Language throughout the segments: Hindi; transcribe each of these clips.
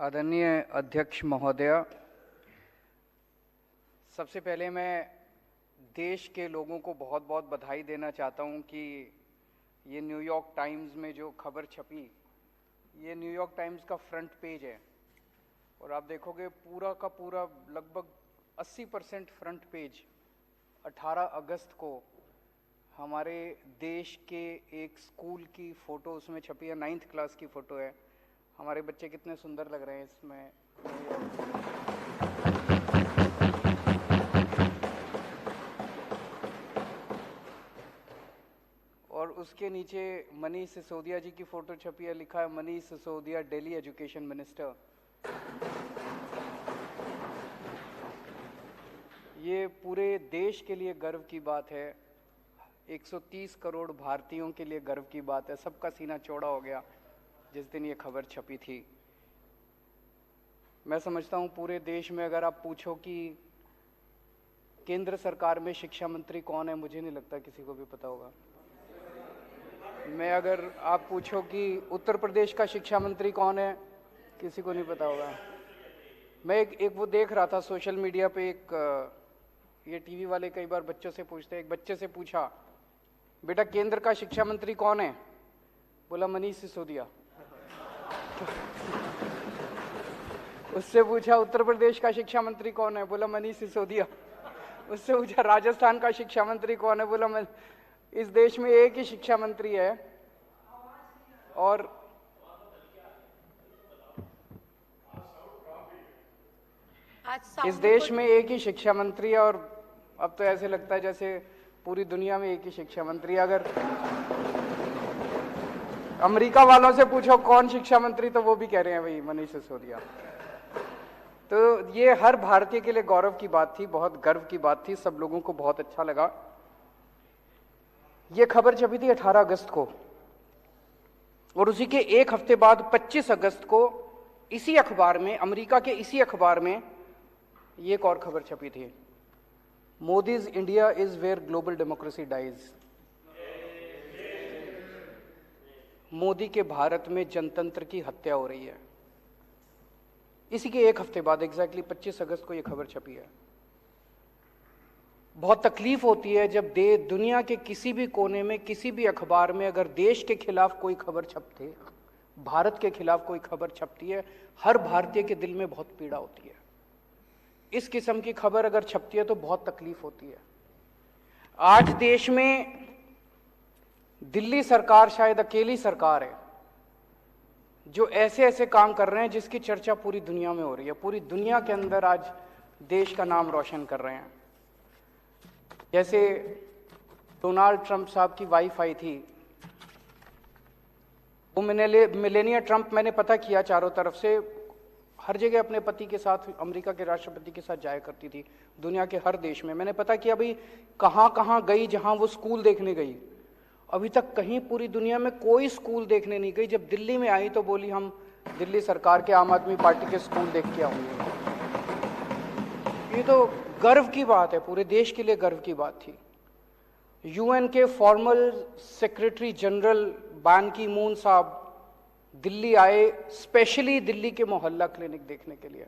आदरणीय अध्यक्ष महोदय, सबसे पहले मैं देश के लोगों को बहुत बहुत बधाई देना चाहता हूं कि ये न्यूयॉर्क टाइम्स में जो खबर छपी, ये न्यूयॉर्क टाइम्स का फ्रंट पेज है और आप देखोगे पूरा का पूरा लगभग 80% फ्रंट पेज 18 अगस्त को हमारे देश के एक स्कूल की फ़ोटो उसमें छपी है। 9th क्लास की फ़ोटो है। हमारे बच्चे कितने सुंदर लग रहे हैं इसमें। और उसके नीचे मनीष सिसोदिया जी की फ़ोटो छपी है, लिखा है मनीष सिसोदिया दिल्ली एजुकेशन मिनिस्टर। ये पूरे देश के लिए गर्व की बात है, 130 करोड़ भारतीयों के लिए गर्व की बात है। सबका सीना चौड़ा हो गया जिस दिन ये खबर छपी थी। मैं समझता हूँ पूरे देश में अगर आप पूछो कि केंद्र सरकार में शिक्षा मंत्री कौन है, मुझे नहीं लगता किसी को भी पता होगा। मैं अगर आप पूछो कि उत्तर प्रदेश का शिक्षा मंत्री कौन है, किसी को नहीं पता होगा। मैं एक वो देख रहा था सोशल मीडिया पे, ये टीवी वाले कई बार बच्चों से पूछते हैं। एक बच्चे से पूछा, बेटा केंद्र का शिक्षा मंत्री कौन है? बोला मनीष सिसोदिया। उससे पूछा उत्तर प्रदेश का शिक्षा मंत्री कौन है? बोला मनीष सिसोदिया। उससे पूछा राजस्थान का शिक्षा मंत्री कौन है? बोला इस देश में एक ही शिक्षा मंत्री है और इस देश में एक ही शिक्षा मंत्री है। और अब तो ऐसे लगता है जैसे पूरी दुनिया में एक ही शिक्षा मंत्री है। अगर अमेरिका वालों से पूछो कौन शिक्षा मंत्री, तो वो भी कह रहे हैं भाई मनीष सिसोदिया। तो ये हर भारतीय के लिए गौरव की बात थी, बहुत गर्व की बात थी। सब लोगों को बहुत अच्छा लगा। ये खबर छपी थी 18 अगस्त को और उसी के एक हफ्ते बाद 25 अगस्त को इसी अखबार में, अमेरिका के इसी अखबार में ये एक और खबर छपी थी, Modi's India is where global democracy dies. Modi के भारत में जनतंत्र की हत्या हो रही है। इसी के एक हफ्ते बाद एग्जैक्टली 25 अगस्त को यह खबर छपी है। बहुत तकलीफ होती है जब दुनिया के किसी भी कोने में, किसी भी अखबार में अगर देश के खिलाफ कोई खबर छपती है, भारत के खिलाफ कोई खबर छपती है, हर भारतीय के दिल में बहुत पीड़ा होती है। इस किस्म की खबर अगर छपती है तो बहुत तकलीफ होती है। आज देश में दिल्ली सरकार शायद अकेली सरकार है जो ऐसे ऐसे काम कर रहे हैं जिसकी चर्चा पूरी दुनिया में हो रही है। पूरी दुनिया के अंदर आज देश का नाम रोशन कर रहे हैं। जैसे डोनाल्ड ट्रंप साहब की वाइफ आई थी, वो मिलेनिया ट्रंप, मैंने पता किया चारों तरफ से, हर जगह अपने पति के साथ, अमेरिका के राष्ट्रपति के साथ जाया करती थी, दुनिया के हर देश में। मैंने पता किया भाई कहाँ कहाँ गई, जहाँ वो स्कूल देखने गई, अभी तक कहीं पूरी दुनिया में कोई स्कूल देखने नहीं गई। जब दिल्ली में आई तो बोली हम दिल्ली सरकार के, आम आदमी पार्टी के स्कूल देख के आऊंगी। ये तो गर्व की बात है, पूरे देश के लिए गर्व की बात थी। यूएन के फॉर्मल सेक्रेटरी जनरल बान की मून साहब दिल्ली आए, स्पेशली दिल्ली के मोहल्ला क्लिनिक देखने के लिए।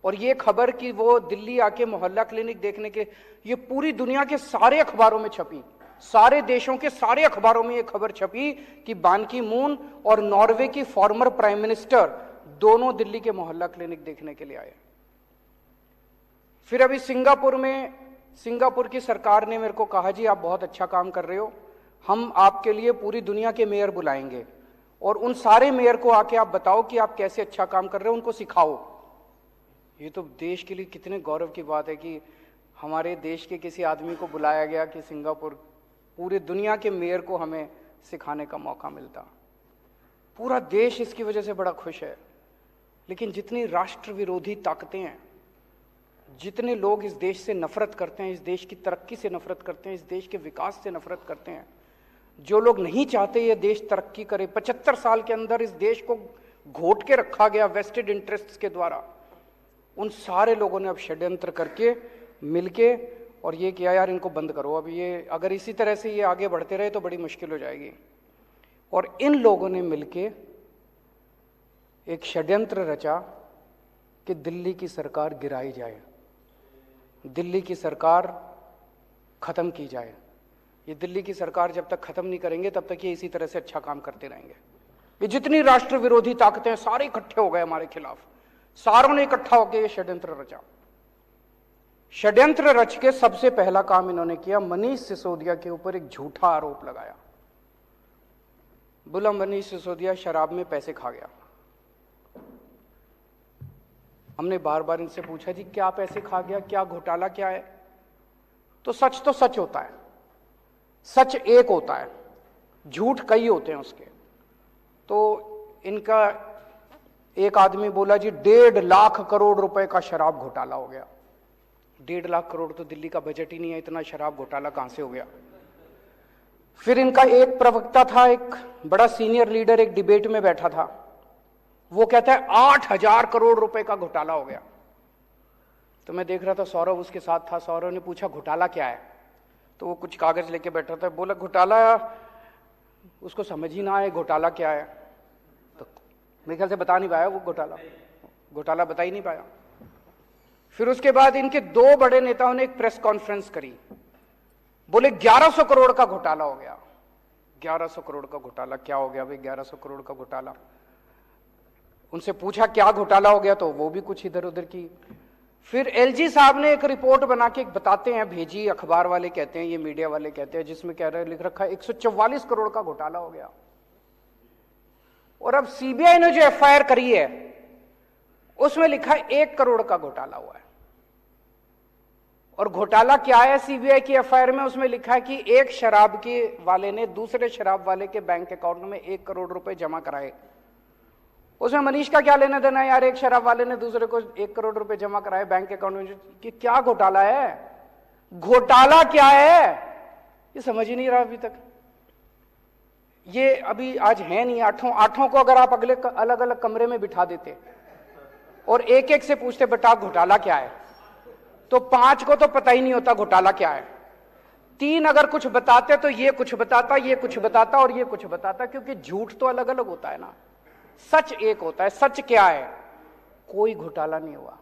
और ये खबर कि वो दिल्ली आके मोहल्ला क्लिनिक देखने के, ये पूरी दुनिया के सारे अखबारों में छपी, सारे देशों के सारे अखबारों में ये खबर छपी कि बान की मून और नॉर्वे की फॉर्मर प्राइम मिनिस्टर दोनों दिल्ली के मोहल्ला क्लिनिक देखने के लिए आए। फिर अभी सिंगापुर में, सिंगापुर की सरकार ने मेरे को कहा जी आप बहुत अच्छा काम कर रहे हो, हम आपके लिए पूरी दुनिया के मेयर बुलाएंगे और उन सारे मेयर को आके आप बताओ कि आप कैसे अच्छा काम कर रहे हो, उनको सिखाओ। ये तो देश के लिए कितने गौरव की बात है कि हमारे देश के किसी आदमी को बुलाया गया कि सिंगापुर, पूरे दुनिया के मेयर को हमें सिखाने का मौका मिलता। पूरा देश इसकी वजह से बड़ा खुश है। लेकिन जितनी राष्ट्र विरोधी ताकतें हैं, जितने लोग इस देश से नफरत करते हैं, इस देश की तरक्की से नफरत करते हैं, इस देश के विकास से नफरत करते हैं, जो लोग नहीं चाहते ये देश तरक्की करे, 75 साल के अंदर इस देश को घोट के रखा गया वेस्टेड इंटरेस्ट्स के द्वारा, उन सारे लोगों ने अब षड्यंत्र करके मिलके और ये किया यार इनको बंद करो। अब ये अगर इसी तरह से ये आगे बढ़ते रहे तो बड़ी मुश्किल हो जाएगी। और इन लोगों ने मिलके एक षड्यंत्र रचा कि दिल्ली की सरकार गिराई जाए, दिल्ली की सरकार खत्म की जाए। ये दिल्ली की सरकार जब तक खत्म नहीं करेंगे तब तक ये इसी तरह से अच्छा काम करते रहेंगे। ये जितनी राष्ट्र विरोधी ताकतें सारे इकट्ठे हो गए हमारे खिलाफ, सारों ने इकट्ठा होकर ये षड्यंत्र रचा। षड्यंत्र रच के सबसे पहला काम इन्होंने किया, मनीष सिसोदिया के ऊपर एक झूठा आरोप लगाया। बोला मनीष सिसोदिया शराब में पैसे खा गया। हमने बार बार इनसे पूछा जी क्या पैसे खा गया, क्या घोटाला क्या है? तो सच होता है, सच एक होता है, झूठ कई होते हैं उसके। तो इनका एक आदमी बोला जी 1.5 लाख करोड़ रुपए का शराब घोटाला हो गया। 1.5 लाख करोड़ तो दिल्ली का बजट ही नहीं है, इतना शराब घोटाला कहां से हो गया? फिर इनका एक प्रवक्ता था, एक बड़ा सीनियर लीडर, एक डिबेट में बैठा था, वो कहता है 8,000 करोड़ रुपए का घोटाला हो गया। तो मैं देख रहा था, सौरभ उसके साथ था। सौरभ ने पूछा घोटाला क्या है? तो वो कुछ कागज लेके बैठा था, बोला घोटाला, उसको समझ ही ना आए घोटाला क्या है। तो मेरे ख्याल से बता नहीं पाया वो घोटाला बता ही नहीं पाया। फिर उसके बाद इनके 2 बड़े नेताओं ने एक प्रेस कॉन्फ्रेंस करी, बोले 1100 करोड़ का घोटाला हो गया। 1100 करोड़ का घोटाला क्या हो गया भाई? 1100 करोड़ का घोटाला। उनसे पूछा क्या घोटाला हो गया, तो वो भी कुछ इधर उधर की। फिर एलजी साहब ने एक रिपोर्ट बना के बताते हैं, भेजी, अखबार वाले कहते हैं, ये मीडिया वाले कहते हैं, जिसमें कह रहे लिख रखा है 144 करोड़ का घोटाला हो गया। और अब सीबीआई ने जो एफआईआर करी है उसमें लिखा है 1 करोड़ का घोटाला हुआ है। और घोटाला क्या है सीबीआई की एफआईआर में? उसमें लिखा है कि एक शराब के वाले ने दूसरे शराब वाले के बैंक अकाउंट में 1 करोड़ रुपए जमा कराए। उसमें मनीष का क्या लेना देना यार? एक शराब वाले ने दूसरे को 1 करोड़ रुपए जमा कराए बैंक अकाउंट में, कि क्या घोटाला है? घोटाला क्या है ये समझ ही नहीं रहा अभी तक। ये अभी आज है नहीं, आठों को अगर आप अगले अलग अलग कमरे में बिठा देते और एक एक से पूछते बेटा घोटाला क्या है, तो 5 को तो पता ही नहीं होता घोटाला क्या है। 3 अगर कुछ बताते तो ये कुछ बताता, ये कुछ बताता और ये कुछ बताता, क्योंकि झूठ तो अलग अलग होता है ना, सच एक होता है। सच क्या है? कोई घोटाला नहीं हुआ,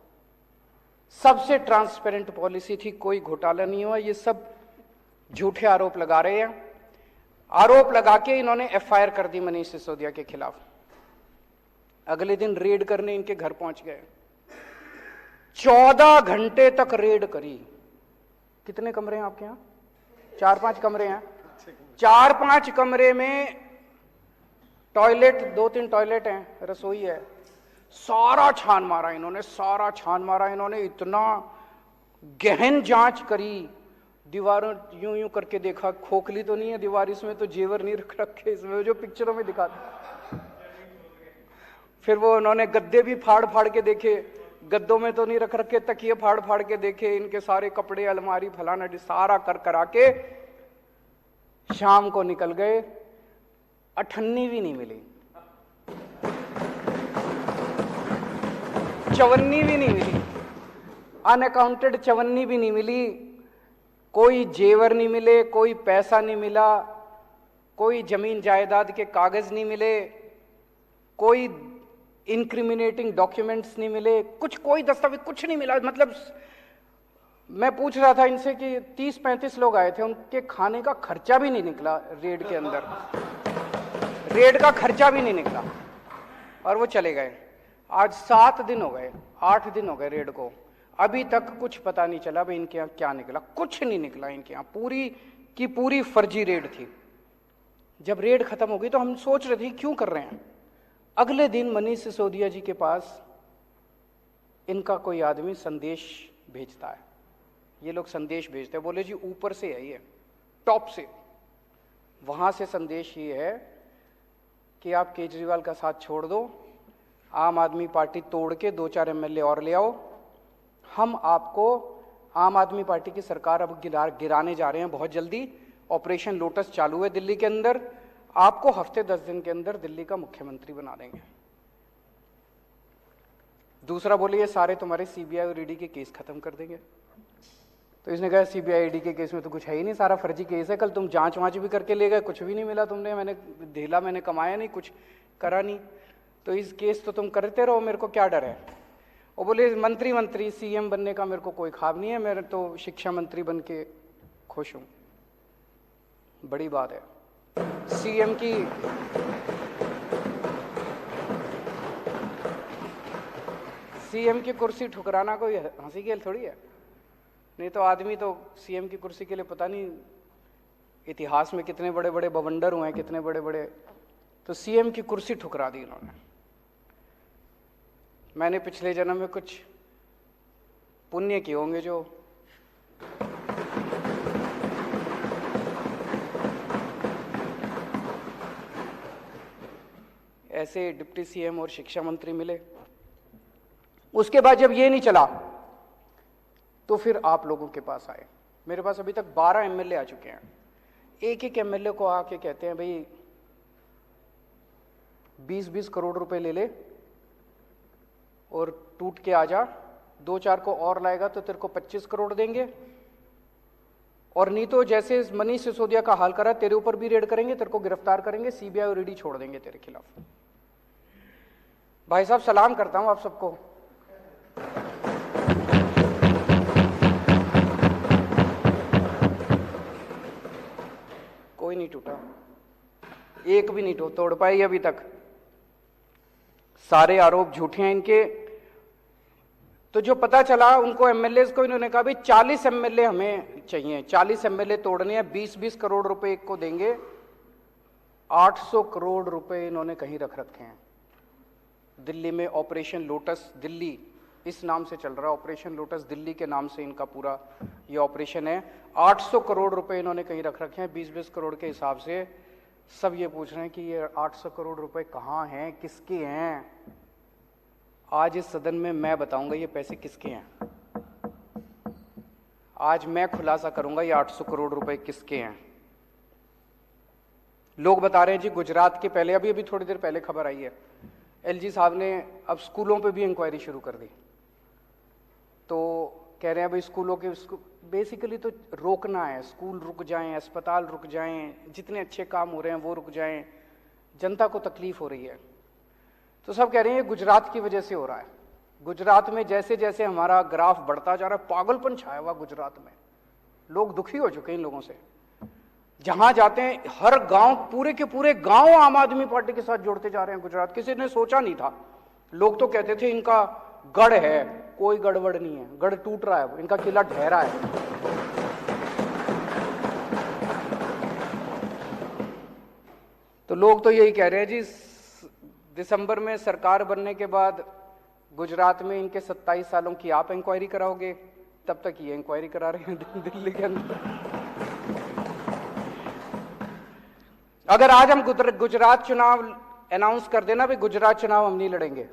सबसे ट्रांसपेरेंट पॉलिसी थी, कोई घोटाला नहीं हुआ। ये सब झूठे आरोप लगा रहे हैं। आरोप लगा के इन्होंने एफआईआर कर दी मनीष सिसोदिया के खिलाफ। अगले दिन रेड करने इनके घर पहुंच गए, 14 घंटे तक रेड करी। कितने कमरे हैं आपके यहां? 4-5 कमरे हैं। 4-5 कमरे में टॉयलेट, 2-3 टॉयलेट हैं, रसोई है। सारा छान मारा इन्होंने, सारा छान मारा इन्होंने। इतना गहन जांच करी, दीवारों यूं यूं करके देखा, खोखली तो नहीं है दीवार, इसमें तो जेवर नहीं रख रखे, इसमें जो पिक्चरों में दिखाते। फिर वो उन्होंने गद्दे भी फाड़ फाड़ के देखे, गद्दों में तो नहीं रख रखे, तकिए फाड़ फाड़ के देखे, इनके सारे कपड़े, अलमारी, फलाना सारा कर करा के शाम को निकल गए। 98 भी नहीं मिली, 54 भी नहीं मिली, अनअकाउंटेड 54 भी नहीं मिली। कोई जेवर नहीं मिले, कोई पैसा नहीं मिला, कोई जमीन जायदाद के कागज नहीं मिले, कोई इंक्रिमिनेटिंग डॉक्यूमेंट्स नहीं मिले, कुछ कोई दस्तावेज कुछ नहीं मिला। मतलब मैं पूछ रहा था इनसे कि 30-35 लोग आए थे, उनके खाने का खर्चा भी नहीं निकला रेड के अंदर, रेड का खर्चा भी नहीं निकला और वो चले गए। आज 7 दिन हो गए, 8 दिन हो गए रेड को, अभी तक कुछ पता नहीं चला भाई इनके यहाँ क्या निकला। कुछ नहीं निकला इनके यहाँ, पूरी की पूरी फर्जी रेड थी। जब रेड खत्म हो गई तो हम सोच रहे थे क्यों कर रहे हैं। अगले दिन मनीष सिसोदिया जी के पास इनका कोई आदमी संदेश भेजता है। ये लोग संदेश भेजते हैं, बोले जी ऊपर से है, ये टॉप से, वहां से संदेश ये है कि आप केजरीवाल का साथ छोड़ दो, आम आदमी पार्टी तोड़ के 2-4 एमएलए और ले आओ, हम आपको आम आदमी पार्टी की सरकार अब गिराने जा रहे हैं बहुत जल्दी। ऑपरेशन लोटस चालू है दिल्ली के अंदर, आपको हफ्ते 10 दिन के अंदर दिल्ली का मुख्यमंत्री बना देंगे। दूसरा बोले ये सारे तुम्हारे सीबीआई और ईडी के केस खत्म कर देंगे। तो इसने कहा सीबीआई ईडी के केस में तो कुछ है ही नहीं, सारा फर्जी केस है, कल तुम जांच वांच भी करके ले गए, कुछ भी नहीं मिला तुमने, मैंने कमाया नहीं, कुछ करा नहीं, तो इस केस तो तुम करते रहो, मेरे को क्या डर है। और बोले मंत्री सीएम बनने का मेरे को कोई ख्वाब नहीं है, मैं तो शिक्षा मंत्री बन के खुश हूं। बड़ी बात है। सीएम की कुर्सी ठुकराना कोई हंसी खेल थोड़ी है। नहीं तो आदमी तो सीएम की कुर्सी के लिए पता नहीं इतिहास में कितने बड़े बड़े बवंडर हुए हैं, कितने बड़े बड़े, तो सीएम की कुर्सी ठुकरा दी इन्होंने। मैंने पिछले जन्म में कुछ पुण्य किए होंगे जो ऐसे डिप्टी सीएम और शिक्षा मंत्री मिले। उसके बाद जब ये नहीं चला तो फिर आप लोगों के पास आए। मेरे पास अभी तक 12 एमएलए आ चुके हैं। एक एक एमएलए को आके कहते हैं भाई 20-20 करोड़ रुपए ले ले और टूट के आ जा, 2-4 को और लाएगा तो तेरे को 25 करोड़ देंगे, और नहीं तो जैसे मनीष सिसोदिया का हाल करा तेरे ऊपर भी रेड करेंगे, तेरे को गिरफ्तार करेंगे, सीबीआई और ईडी छोड़ देंगे तेरे खिलाफ। भाई साहब सलाम करता हूं आप सबको। कोई नहीं टूटा, एक भी नहीं तोड़ पाई अभी तक। सारे आरोप झूठे हैं इनके। तो जो पता चला उनको एमएलए को, इन्होंने कहा भाई 40 एमएलए हमें चाहिए, 40 एमएलए तोड़ने हैं, 20-20 करोड़ रुपए एक को देंगे। 800 करोड़ रुपए इन्होंने कहीं रख रखे हैं दिल्ली में। ऑपरेशन लोटस दिल्ली इस नाम से चल रहा है, ऑपरेशन लोटस दिल्ली के नाम से इनका पूरा ये ऑपरेशन है। 800 करोड़ रुपए इन्होंने कहीं रख रखे हैं 20-20 करोड़ के हिसाब से। सब ये पूछ रहे हैं कि ये 800 करोड़ रुपए कहाँ हैं, किसके हैं। आज इस सदन में मैं बताऊंगा ये पैसे किसके हैं। आज मैं खुलासा करूंगा ये 800 करोड़ रुपए किसके हैं। लोग बता रहे हैं जी गुजरात के, पहले अभी थोड़ी देर पहले खबर आई है, एलजी साहब ने अब स्कूलों पे भी इंक्वायरी शुरू कर दी। तो कह रहे हैं भाई स्कूलों के बेसिकली तो रोकना है, स्कूल रुक जाएं, अस्पताल रुक जाएं, जितने अच्छे काम हो रहे हैं वो रुक जाएं, जनता को तकलीफ हो रही है। तो सब कह रहे हैं ये गुजरात की वजह से हो रहा है। गुजरात में जैसे जैसे हमारा ग्राफ बढ़ता जा रहा है, पागलपन छाया हुआ गुजरात में। लोग दुखी हो चुके हैं इन लोगों से। जहां जाते हैं हर गांव, पूरे के पूरे गांव आम आदमी पार्टी के साथ जोड़ते जा रहे हैं गुजरात। किसी ने सोचा नहीं था। लोग तो कहते थे इनका गढ़ है, कोई गड़बड़ नहीं है, गढ़ टूट रहा है, इनका किला ढह रहा है। तो लोग तो यही कह रहे हैं जी दिसंबर में सरकार बनने के बाद गुजरात में इनके 27 सालों की आप इंक्वायरी कराओगे, तब तक ये इंक्वायरी करा रहे हैं दिल्ली के अंदर। अगर आज हम गुजरात चुनाव अनाउंस कर देना भी गुजरात चुनाव हम नहीं लड़ेंगे,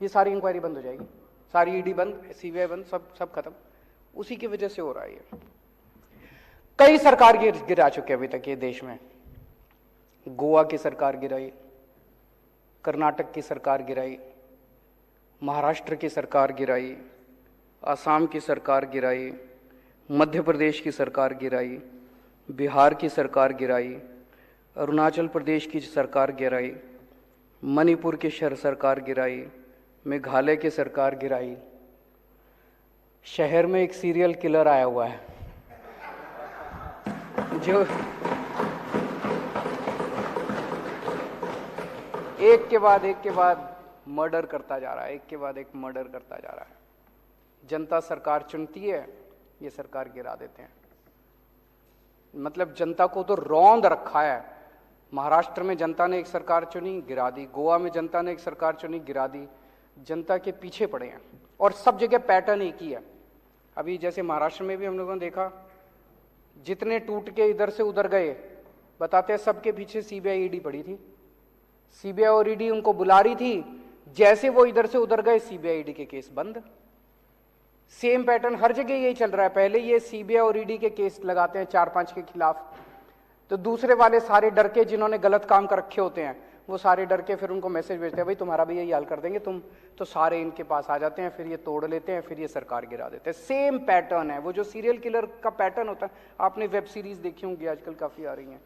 ये सारी इंक्वायरी बंद हो जाएगी, सारी ईडी बंद, सीबीआई बंद, सब खत्म। उसी की वजह से हो रहा है ये। कई सरकार गिरा चुके अभी तक ये देश में। गोवा की सरकार गिराई, कर्नाटक की सरकार गिराई, महाराष्ट्र की सरकार गिराई, असम की सरकार गिराई, मध्य प्रदेश की सरकार गिराई, बिहार की सरकार गिराई, अरुणाचल प्रदेश की सरकार गिराई, मणिपुर की सरकार गिराई, मेघालय की सरकार गिराई। शहर में एक सीरियल किलर आया हुआ है जो एक के बाद मर्डर करता जा रहा है, एक के बाद एक मर्डर करता जा रहा है। जनता सरकार चुनती है, ये सरकार गिरा देते हैं। मतलब जनता को तो रौंद रखा है। महाराष्ट्र में जनता ने एक सरकार चुनी, गिरा दी। गोवा में जनता ने एक सरकार चुनी, गिरा दी। जनता के पीछे पड़े हैं और सब जगह पैटर्न एक ही है। अभी जैसे महाराष्ट्र में भी हम लोगों ने देखा, जितने टूट के इधर से उधर गए, बताते हैं सबके पीछे सीबीआई ईडी पड़ी थी। सीबीआई और ईडी उनको बुला रही थी, जैसे वो इधर से उधर गए सीबीआई ईडी के केस बंद। सेम पैटर्न हर जगह यही चल रहा है। पहले ये सीबीआई और ईडी के केस लगाते हैं 4-5 के खिलाफ, तो दूसरे वाले सारे डर के, जिन्होंने गलत काम कर रखे होते हैं, वो सारे डर के फिर उनको मैसेज भेजते हैं भाई तुम्हारा भी यही हाल कर देंगे तुम, तो सारे इनके पास आ जाते हैं, फिर ये तोड़ लेते हैं, फिर ये सरकार गिरा देते हैं। सेम पैटर्न है। वो जो सीरियल किलर का पैटर्न होता है, आपने वेब सीरीज देखी होंगी आजकल काफी आ रही हैं,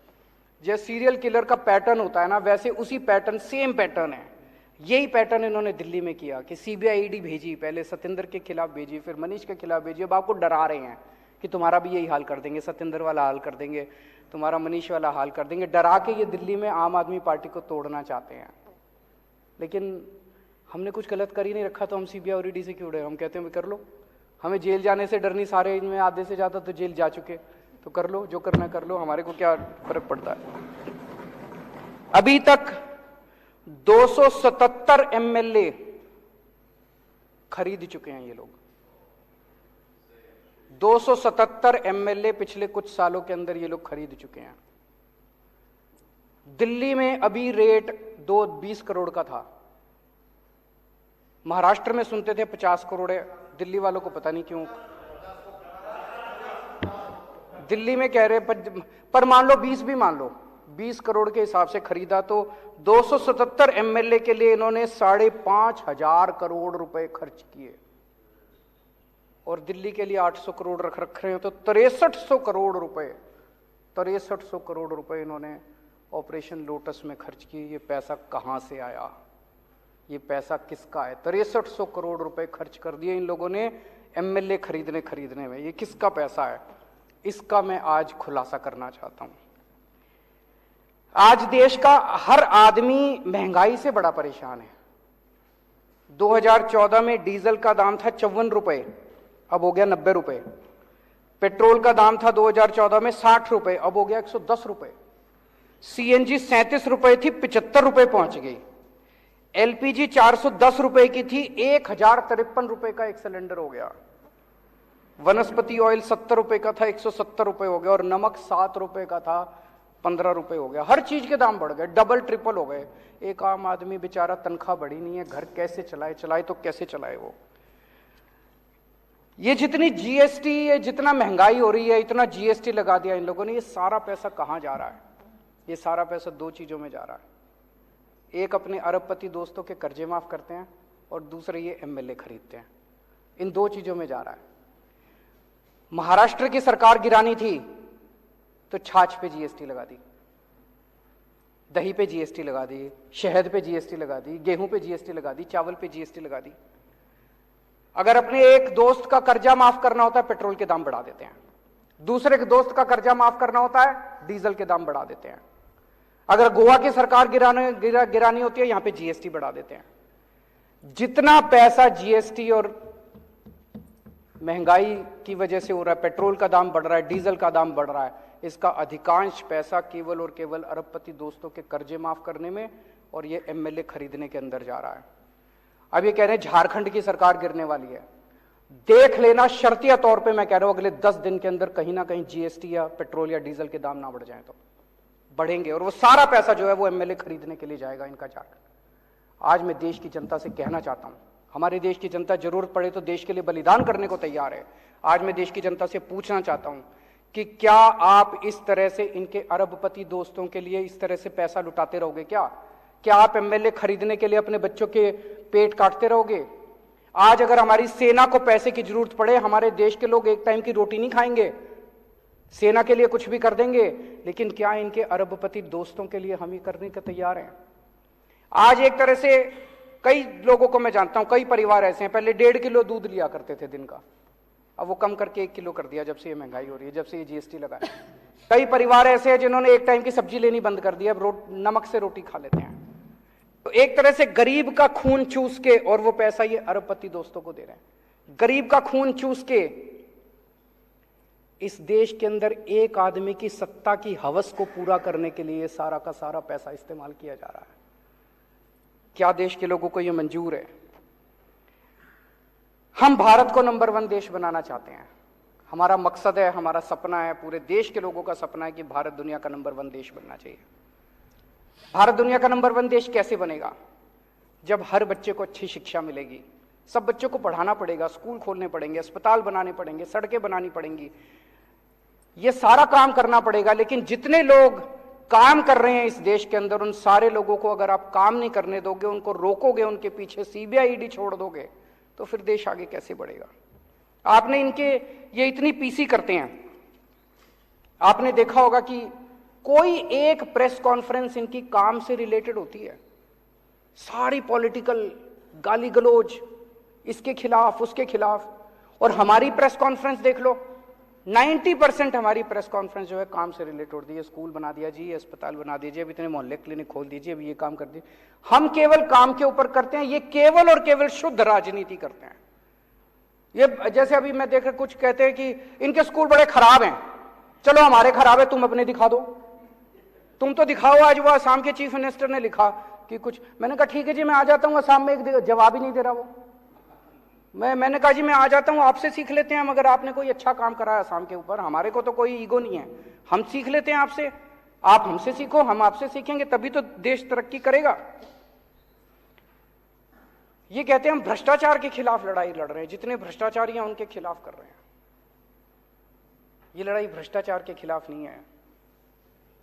जैसे सीरियल किलर का पैटर्न होता है ना, वैसे उसी पैटर्न, सेम पैटर्न है। यही पैटर्न इन्होंने दिल्ली में किया कि सीबीआई ईडी भेजी, पहले सत्येंद्र के खिलाफ भेजी, फिर मनीष के खिलाफ भेजी। अब आपको डरा रहे हैं कि तुम्हारा भी यही हाल कर देंगे, सत्येंद्र वाला हाल कर देंगे, तुम्हारा मनीष वाला हाल कर देंगे। डरा के ये दिल्ली में आम आदमी पार्टी को तोड़ना चाहते हैं। लेकिन हमने कुछ गलत कर ही नहीं रखा, तो हम सीबीआई और ईडी से क्यों डरे? हम कहते हैं कर लो, हमें जेल जाने से डर नहीं, सारे इनमें आधे से ज़्यादा तो जेल जा चुके, तो कर लो, जो करना कर लो, हमारे को क्या फर्क पड़ता है। अभी तक 277 एमएलए खरीद चुके हैं ये लोग। 277 एमएलए पिछले कुछ सालों के अंदर ये लोग खरीद चुके हैं। दिल्ली में अभी रेट 20 करोड़ का था, महाराष्ट्र में सुनते थे 50 करोड़ है, दिल्ली वालों को पता नहीं क्यों दिल्ली में कह रहे, पर मान लो 20 भी मान लो, 20 करोड़ के हिसाब से खरीदा तो 277 एमएलए के लिए इन्होंने 5,500 करोड़ रुपए खर्च किए, और दिल्ली के लिए 800 करोड़ रख रहे हैं, तो 6300 करोड़ रुपए 6300 करोड़ रुपए इन्होंने ऑपरेशन लोटस में खर्च किए। ये पैसा कहां से आया? ये पैसा किसका है? 6300 करोड़ रुपए खर्च कर दिए इन लोगों ने एमएलए खरीदने में। ये किसका पैसा है? इसका मैं आज खुलासा करना चाहता हूं। आज देश का हर आदमी महंगाई से बड़ा परेशान है। 2014 में डीजल का दाम था 54 रुपए, अब हो गया 90 रुपए। पेट्रोल का दाम था 2014 में 60 रुपए, अब हो गया 110 रुपए। सीएनजी 37 रुपए थी, 75 रुपए पहुंच गई। एलपीजी 410 रुपए की थी, 1053 रुपए का एक सिलेंडर हो गया। वनस्पति ऑयल 70 रुपए का था, 170 रुपए हो गया। और नमक 7 रुपए का था, 15 रुपए हो गया। हर चीज के दाम बढ़ गए, डबल ट्रिपल हो गए। एक आम आदमी बेचारा, तनख्वाह बढ़ी नहीं है, घर कैसे चलाए तो कैसे चलाए वो? ये जितनी जीएसटी, ये जितना महंगाई हो रही है, इतना जीएसटी लगा दिया इन लोगों ने। ये सारा पैसा कहां जा रहा है? ये सारा पैसा दो चीजों में जा रहा है। एक, अपने अरबपति दोस्तों के कर्जे माफ करते हैं, और दूसरे ये एमएलए खरीदते हैं। इन दो चीजों में जा रहा है। महाराष्ट्र की सरकार गिरानी थी तो छाछ पे जीएसटी लगा दी, दही पे जीएसटी लगा दी, शहद पे जीएसटी लगा दी, गेहूं पे जीएसटी लगा दी, चावल पे जीएसटी लगा दी। अगर अपने एक दोस्त का कर्जा माफ करना होता है, पेट्रोल के दाम बढ़ा देते हैं। दूसरे के दोस्त का कर्जा माफ करना होता है, डीजल के दाम बढ़ा देते हैं। अगर गोवा की सरकार गिरानी होती है, यहां पे जीएसटी बढ़ा देते हैं। जितना पैसा जीएसटी और महंगाई की वजह से हो रहा है, पेट्रोल का दाम बढ़ रहा है, डीजल का दाम बढ़ रहा है, इसका अधिकांश पैसा केवल और केवल अरबपति दोस्तों के कर्जे माफ करने में और ये एमएलए खरीदने के अंदर जा रहा है। अब ये कह रहे हैं झारखंड की सरकार गिरने वाली है। देख लेना, शर्तिया तौर पे मैं कह रहा हूं, अगले 10 दिन के अंदर कहीं ना कहीं जीएसटी या पेट्रोल या डीजल के दाम ना बढ़ जाए तो बढ़ेंगे, और वो सारा पैसा जो है वो एमएलए खरीदने के लिए जाएगा इनका झारखंड। आज मैं देश की जनता से कहना चाहता हूं, हमारे देश की जनता जरूरत पड़े तो देश के लिए बलिदान करने को तैयार है। आज मैं देश की जनता से पूछना चाहता हूं कि क्या आप इस तरह से इनके अरबपति दोस्तों के लिए इस तरह से पैसा लुटाते रहोगे? क्या आप एमएलए खरीदने के लिए अपने बच्चों के पेट काटते रहोगे? आज अगर हमारी सेना को पैसे की जरूरत पड़े, हमारे देश के लोग एक टाइम की रोटी नहीं खाएंगे, सेना के लिए कुछ भी कर देंगे, लेकिन क्या इनके अरबपति दोस्तों के लिए हम ये करने को तैयार हैं? आज एक तरह से कई लोगों को मैं जानता हूं, कई परिवार ऐसे हैं, पहले 1.5 किलो दूध लिया करते थे दिन का, अब वो कम करके 1 किलो कर दिया जब से ये महंगाई हो रही है, जब से ये जीएसटी लगा है। कई परिवार ऐसे हैं जिन्होंने एक टाइम की सब्जी लेनी बंद कर दी, अब नमक से रोटी खा लेते हैं। तो एक तरह से गरीब का खून चूस के, और वो पैसा ये अरबपति दोस्तों को दे रहे हैं। गरीब का खून चूस के इस देश के अंदर एक आदमी की सत्ता की हवस को पूरा करने के लिए सारा का सारा पैसा इस्तेमाल किया जा रहा है। क्या देश के लोगों को यह मंजूर है? हम भारत को नंबर 1 देश बनाना चाहते हैं। हमारा मकसद है, हमारा सपना है, पूरे देश के लोगों का सपना है कि भारत दुनिया का नंबर 1 देश बनना चाहिए। भारत दुनिया का नंबर 1 देश कैसे बनेगा? जब हर बच्चे को अच्छी शिक्षा मिलेगी। सब बच्चों को पढ़ाना पड़ेगा, स्कूल खोलने पड़ेंगे, अस्पताल बनाने पड़ेंगे, सड़कें बनानी पड़ेंगी, ये सारा काम करना पड़ेगा। लेकिन जितने लोग काम कर रहे हैं इस देश के अंदर, उन सारे लोगों को अगर आप काम नहीं करने दोगे, उनको रोकोगे, उनके पीछे सीबीआई ईडी छोड़ दोगे, तो फिर देश आगे कैसे बढ़ेगा? आपने इनके ये इतनी पीसी करते हैं, आपने देखा होगा कि कोई एक प्रेस कॉन्फ्रेंस इनकी काम से रिलेटेड होती है। सारी पॉलिटिकल गाली गलौज, इसके खिलाफ उसके खिलाफ। और हमारी प्रेस कॉन्फ्रेंस देख लो, 90% हमारी प्रेस कॉन्फ्रेंस जो है काम से रिलेटेड होती है। स्कूल बना दिया जी, अस्पताल बना दीजिए, अब इतने मोहल्ले क्लिनिक खोल दीजिए, अब ये काम कर दीजिए। हम केवल काम के ऊपर करते हैं, ये केवल और केवल शुद्ध राजनीति करते हैं। ये जैसे अभी मैं देख रहा, कुछ कहते हैं कि इनके स्कूल बड़े खराब हैं, चलो हमारे खराब है, तुम अपने दिखा दो, तुम तो दिखाओ। आज वो असम के चीफ मिनिस्टर ने लिखा कि कुछ, मैंने कहा ठीक है जी मैं आ जाता हूं असम में, एक जवाब ही नहीं दे रहा वो। मैंने कहा जी मैं आ जाता हूं, आपसे सीख लेते हैं, मगर आपने कोई अच्छा काम करा है असम के ऊपर, हमारे को तो कोई ईगो नहीं है, हम सीख लेते हैं आपसे, आप हमसे सीखो, हम आपसे सीखेंगे, तभी तो देश तरक्की करेगा। ये कहते हैं हम भ्रष्टाचार के खिलाफ लड़ाई लड़ रहे हैं, जितने भ्रष्टाचारी हैं उनके खिलाफ कर रहे हैं। ये लड़ाई भ्रष्टाचार के खिलाफ नहीं है,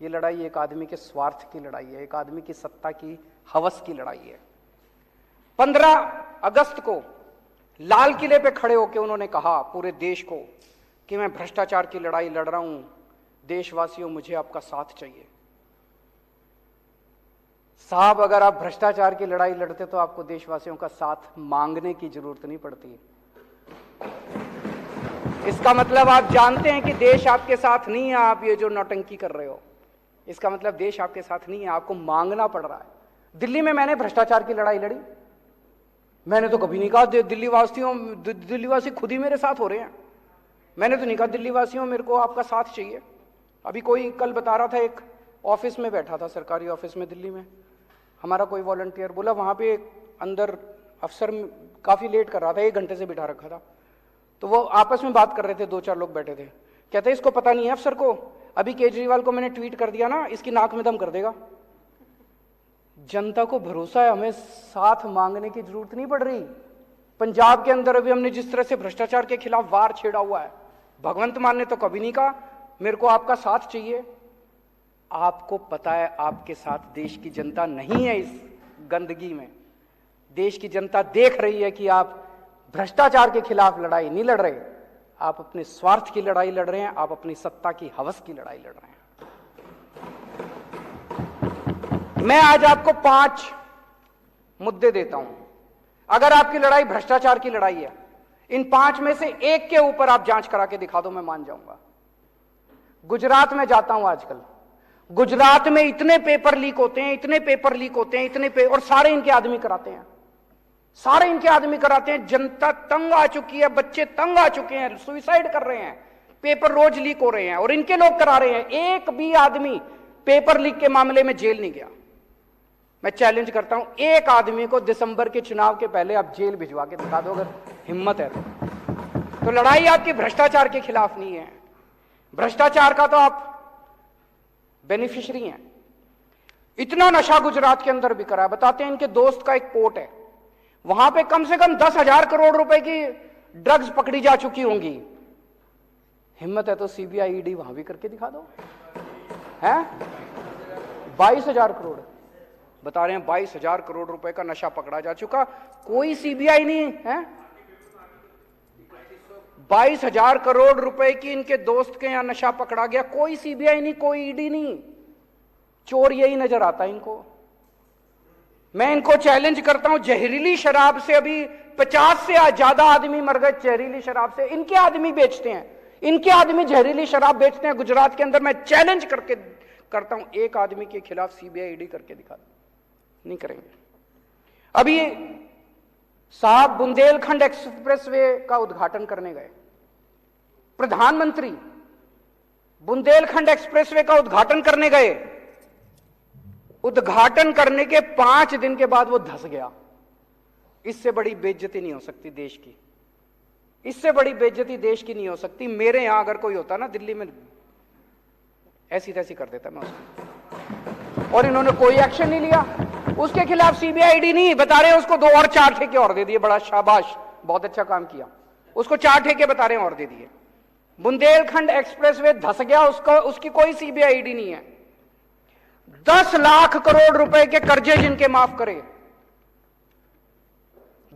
ये लड़ाई एक आदमी के स्वार्थ की लड़ाई है, एक आदमी की सत्ता की हवस की लड़ाई है। 15 अगस्त को लाल किले पे खड़े होकर उन्होंने कहा पूरे देश को कि मैं भ्रष्टाचार की लड़ाई लड़ रहा हूं, देशवासियों मुझे आपका साथ चाहिए। साहब अगर आप भ्रष्टाचार की लड़ाई लड़ते तो आपको देशवासियों का साथ मांगने की जरूरत नहीं पड़ती। इसका मतलब आप जानते हैं कि देश आपके साथ नहीं है, आप ये जो नौटंकी कर रहे हो, इसका मतलब देश आपके साथ नहीं है, आपको मांगना पड़ रहा है। दिल्ली में मैंने भ्रष्टाचार की लड़ाई लड़ी, मैंने तो कभी नहीं कहा दिल्लीवासी खुद ही मेरे साथ हो रहे हैं, मैंने तो नहीं कहा दिल्लीवासियों मेरे को आपका साथ चाहिए। अभी कोई कल बता रहा था, एक ऑफिस में बैठा था, सरकारी ऑफिस में दिल्ली में, हमारा कोई वॉलंटियर बोला वहां पे अंदर अफसर काफी लेट कर रहा था, 1 घंटे से बिठा रखा था, तो वो आपस में बात कर रहे थे, 2-4 लोग बैठे थे। कहते इसको पता नहीं है अफसर को, अभी केजरीवाल को मैंने ट्वीट कर दिया ना, इसकी नाक में दम कर देगा। जनता को भरोसा है, हमें साथ मांगने की जरूरत नहीं पड़ रही। पंजाब के अंदर अभी हमने जिस तरह से भ्रष्टाचार के खिलाफ वार छेड़ा हुआ है, भगवंत मान ने तो कभी नहीं कहा मेरे को आपका साथ चाहिए। आपको पता है आपके साथ देश की जनता नहीं है। इस गंदगी में देश की जनता देख रही है कि आप भ्रष्टाचार के खिलाफ लड़ाई नहीं लड़ रहे, आप अपने स्वार्थ की लड़ाई लड़ रहे हैं, आप अपनी सत्ता की हवस की लड़ाई लड़ रहे हैं। मैं आज आपको 5 मुद्दे देता हूं। अगर आपकी लड़ाई भ्रष्टाचार की लड़ाई है, इन 5 में से एक के ऊपर आप जांच करा के दिखा दो, मैं मान जाऊंगा। गुजरात में जाता हूं आजकल, गुजरात में इतने पेपर लीक होते हैं, इतने पेपर लीक होते हैं, और सारे इनके आदमी कराते हैं, सारे इनके आदमी कराते हैं। जनता तंग आ चुकी है, बच्चे तंग आ चुके हैं, सुसाइड कर रहे हैं, पेपर रोज लीक हो रहे हैं और इनके लोग करा रहे हैं। एक भी आदमी पेपर लीक के मामले में जेल नहीं गया। मैं चैलेंज करता हूं, एक आदमी को दिसंबर के चुनाव के पहले आप जेल भिजवा के दिखा दो, अगर हिम्मत है तो लड़ाई आपकी भ्रष्टाचार के खिलाफ नहीं है, भ्रष्टाचार का तो आप बेनिफिशियरी हैं। इतना नशा गुजरात के अंदर बिक रहा है। बताते हैं इनके दोस्त का एक पोर्ट है, वहां पे कम से कम 10,000 करोड़ रुपए की ड्रग्स पकड़ी जा चुकी होंगी। हिम्मत है तो सीबीआई ईडी वहां भी करके दिखा दो। हैं 22,000 करोड़ बता रहे हैं, 22,000 करोड़ रुपए का नशा पकड़ा जा चुका, कोई सीबीआई नहीं है। 22,000 करोड़ रुपए की इनके दोस्त के यहां नशा पकड़ा गया, कोई सीबीआई नहीं, कोई ईडी नहीं। चोर यही नजर आता है इनको। मैं इनको चैलेंज करता हूं, जहरीली शराब से अभी 50 से ज्यादा आदमी मर गए जहरीली शराब से। इनके आदमी बेचते हैं, इनके आदमी जहरीली शराब बेचते हैं गुजरात के अंदर। मैं चैलेंज करके करता हूं, एक आदमी के खिलाफ सीबीआई ईडी करके दिखा दो, नहीं करेंगे। अभी साहब बुंदेलखंड एक्सप्रेसवे का उद्घाटन करने गए, प्रधानमंत्री बुंदेलखंड एक्सप्रेसवे का उद्घाटन करने गए, उद्घाटन करने के 5 दिन के बाद वो धंस गया। इससे बड़ी बेइज्जती नहीं हो सकती देश की, इससे बड़ी बेइज्जती देश की नहीं हो सकती। मेरे यहां अगर कोई होता ना दिल्ली में, ऐसी तैसी कर देता मैं उसको, और इन्होंने कोई एक्शन नहीं लिया। उसके खिलाफ सीबीआई ईडी नहीं, बता रहे हैं उसको 2 और 4 ठेके और दे दिए, बड़ा शाबाश, बहुत अच्छा काम किया। उसको 4 ठेके बता रहे हैं और दे दिए। बुंदेलखंड एक्सप्रेसवे धंस गया, उसकी कोई सीबीआई ईडी नहीं है। 10 लाख करोड़ रुपए के कर्जे जिनके माफ करे,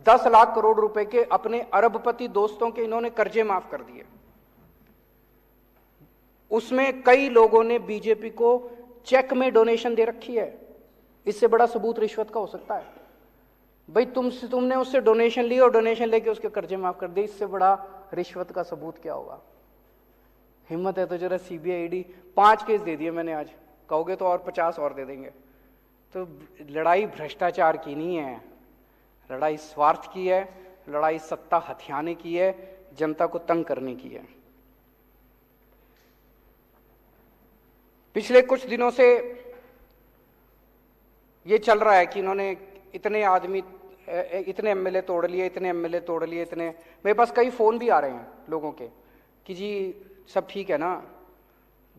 10 लाख करोड़ रुपए के अपने अरबपति दोस्तों के इन्होंने कर्जे माफ कर दिए। उसमें कई लोगों ने बीजेपी को चेक में डोनेशन दे रखी है। इससे बड़ा सबूत रिश्वत का हो सकता है? भाई तुमने उससे डोनेशन ली और डोनेशन लेके उसके कर्जे माफ कर दिए, इससे बड़ा रिश्वत का सबूत क्या होगा? हिम्मत है तो जरा सीबीआई ईडी 5 केस दे दिए मैंने आज, कहोगे तो और 50 और दे देंगे। तो लड़ाई भ्रष्टाचार की नहीं है, लड़ाई स्वार्थ की है, लड़ाई सत्ता हथियाने की है, जनता को तंग करने की है। पिछले कुछ दिनों से ये चल रहा है कि इन्होंने इतने आदमी, इतने एमएलए तोड़ लिए, इतने एमएलए तोड़ लिए, इतने, मेरे पास कई फोन भी आ रहे हैं लोगों के कि जी सब ठीक है ना,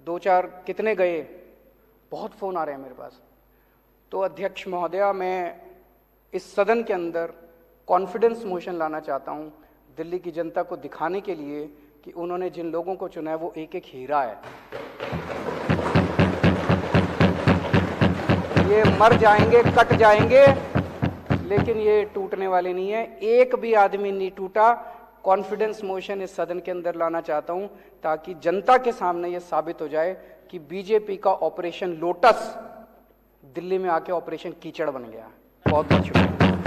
2-4 कितने गए, बहुत फोन आ रहे हैं मेरे पास। तो अध्यक्ष महोदया, मैं इस सदन के अंदर कॉन्फिडेंस मोशन लाना चाहता हूं, दिल्ली की जनता को दिखाने के लिए कि उन्होंने जिन लोगों को चुना है वो एक एक हीरा है। ये मर जाएंगे, कट जाएंगे, लेकिन ये टूटने वाले नहीं है, एक भी आदमी नहीं टूटा। कॉन्फिडेंस मोशन इस सदन के अंदर लाना चाहता हूं ताकि जनता के सामने ये साबित हो जाए कि बीजेपी का ऑपरेशन लोटस दिल्ली में आके ऑपरेशन कीचड़ बन गया। बहुत बहुत शुक्रिया।